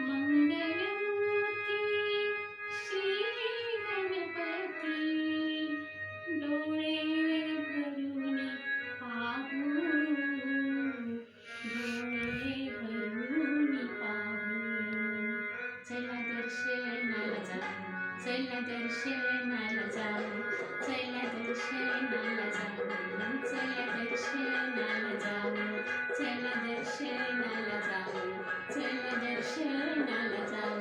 मंगलमूर्ती श्री गणपती डोळे भरून पाहू डोळे भरून पाहू चला दर्शनाला जाऊ चला दर्शनाला जाऊ चला दर्शनाला जाऊ चला दर्शनाला जाऊ चला दर्शनाला जाऊ चला दर्शनाला जाऊ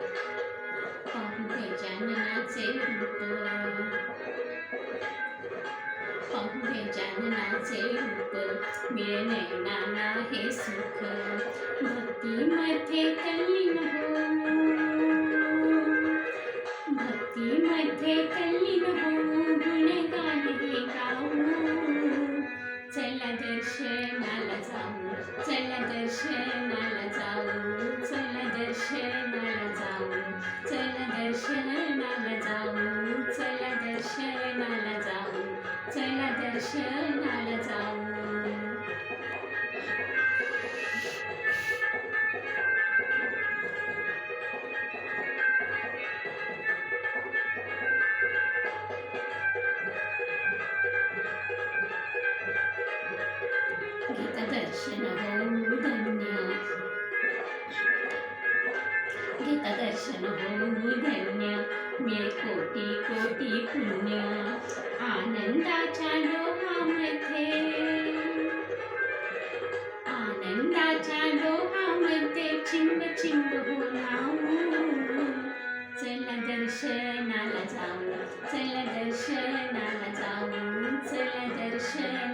पाहू गजाननाचे रूप पाहू गजाननाचे रूप मिळे नयनाला हे सुख भक्तीमध्ये तल्लीन भक्तीमध्ये तल्लीन गुणगान हे गाऊ चला दर्शनाला जाऊ चला दर्शनाला जाऊ चला दर्शनाला जाऊ चला दर्शनाला जाऊ चला दर्शनाला जाऊ चला दर्शनाला जाऊ गीता दर्शन होऊ धन्य गीता दर्शन होऊ धन्य मिळे कोटी कोटी पुण्य आनंदाच्या डोहामध्ये चिंब चिंब बोलावू चला दर्शनाला जाऊ चला दर्शनाला जाऊ चला दर्शन